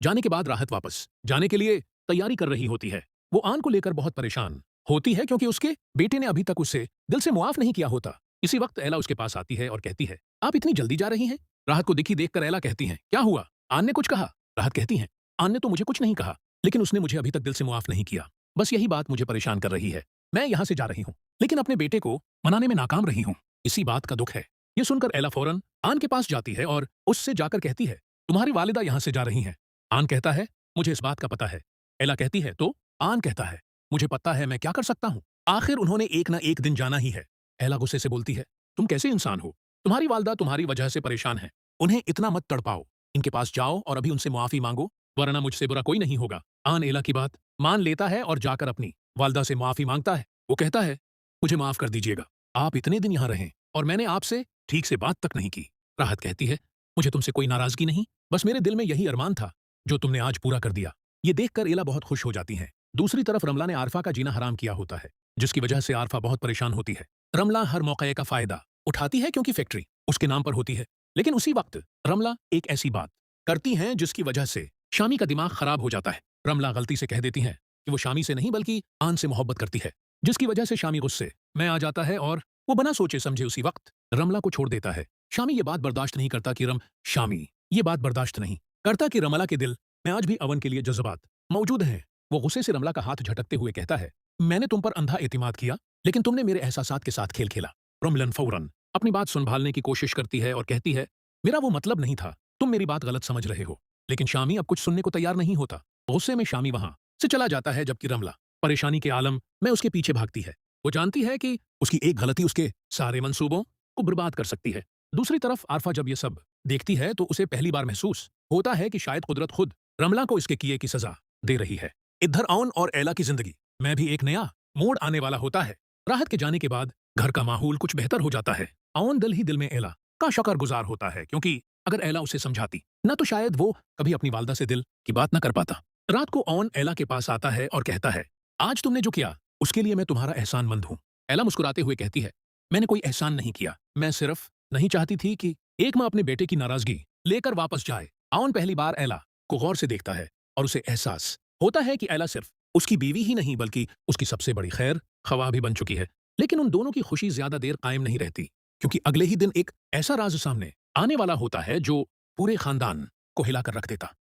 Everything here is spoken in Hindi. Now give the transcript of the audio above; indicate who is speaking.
Speaker 1: जाने के बाद राहत वापस जाने के लिए तैयारी कर रही होती है। वो आन को लेकर बहुत परेशान होती है क्योंकि उसके बेटे ने अभी तक उसे दिल से मुआफ नहीं किया होता। इसी वक्त एला उसके पास आती है और कहती है, आप इतनी जल्दी जा रही हैं? राहत को दिखी देखकर एला कहती है, क्या हुआ? आन ने कुछ कहा? राहत कहती है, आन ने तो मुझे कुछ नहीं कहा, लेकिन उसने मुझे अभी तक दिल से मुआफ नहीं किया। बस यही बात मुझे परेशान कर रही है। मैं यहाँ से जा रही हूँ, लेकिन अपने बेटे को मनाने में नाकाम रही हूँ। इसी बात का दुख है। ये सुनकर एला फौरन आन के पास जाती है और उससे जाकर कहती है, तुम्हारी वालिदा यहाँ से जा रही हैं। आन कहता है, मुझे इस बात का पता है। एला कहती है, तो? आन कहता है, मुझे पता है, मैं क्या कर सकता हूँ? आखिर उन्होंने एक ना एक दिन जाना ही है। एला गुस्से से बोलती है, तुम कैसे इंसान हो? तुम्हारी वालिदा तुम्हारी वजह से परेशान है। उन्हें इतना मत तड़पाओ। इनके पास जाओ और अभी उनसे मुआफी मांगो, वरना मुझसे बुरा कोई नहीं होगा। आन एला की बात मान लेता है और जाकर अपनी वालिदा से मुआफी मांगता है। वो कहता है, मुझे माफ कर दीजिएगा, आप इतने दिन यहाँ रहे और मैंने आपसे ठीक से बात तक नहीं की। राहत कहती है, मुझे तुमसे कोई नाराजगी नहीं, बस मेरे दिल में यही अरमान था जो तुमने आज पूरा कर दिया। ये देखकर एला बहुत खुश हो जाती है। दूसरी तरफ रमला ने आरफा का जीना हराम किया होता है, जिसकी वजह से आरफा बहुत परेशान होती है। रमला हर मौके का फायदा उठाती है क्योंकि फैक्ट्री उसके नाम पर होती है, लेकिन उसी वक्त रमला एक ऐसी बात करती हैं जिसकी वजह से शामी का दिमाग खराब हो जाता है। रमला गलती से कह देती हैं कि वो शामी से नहीं बल्कि आन से मोहब्बत करती है, जिसकी वजह से शामी गुस्से में आ जाता है और वो बिना सोचे समझे उसी वक्त रमला को छोड़ देता है। शामी ये बात बर्दाश्त नहीं करता कि शामी ये बात बर्दाश्त नहीं करता कि रमला के दिल में आज भी अवन के लिए जज्बात मौजूद हैं। वो गुस्से से रमला का हाथ झटकते हुए कहता है, मैंने तुम पर अंधा एतिमाद किया, लेकिन तुमने मेरे एहसासात के साथ खेल खेला। रमलन फौरन अपनी बात संभालने की कोशिश करती है और कहती है, मेरा वो मतलब नहीं था, तुम मेरी बात गलत समझ रहे हो। लेकिन शामी अब कुछ सुनने को तैयार नहीं होता। गुस्से में शामी वहां से चला जाता है, जबकि रमला परेशानी के आलम में उसके पीछे भागती है। वो जानती है कि उसकी एक गलती उसके सारे मंसूबों को बर्बाद कर सकती है। दूसरी तरफ आरफा जब ये सब देखती है तो उसे पहली बार महसूस होता है कि शायद कुदरत खुद रमला को इसके किए की सजा दे रही है। इधर आउन और एला की जिंदगी में भी एक नया मोड़ आने वाला होता है। राहत के जाने के बाद घर का माहौल कुछ बेहतर हो जाता है। आउन दिल ही दिल में एला का शुक्रगुजार होता है, क्योंकि अगर एला उसे समझाती न तो शायद वो कभी अपनी वालदा से दिल की बात न कर पाता। रात को आउन एला के पास आता है और कहता है, आज तुमने जो किया उसके लिए मैं तुम्हारा एहसानमंद हूँ। एला मुस्कुराते हुए कहती है, मैंने कोई एहसान नहीं किया, मैं सिर्फ नहीं चाहती थी कि एक माँ अपने बेटे की नाराजगी लेकर वापस जाए। आउन पहली बार एला को गौर से देखता है और उसे एहसास होता है कि एला सिर्फ उसकी बीवी ही नहीं बल्कि उसकी सबसे बड़ी खैर ख्वाह भी बन चुकी है। लेकिन उन दोनों की खुशी ज्यादा देर कायम नहीं रहती, क्योंकि अगले ही दिन एक ऐसा राज सामने आने वाला होता है जो पूरे खानदान को हिलाकर रख देता।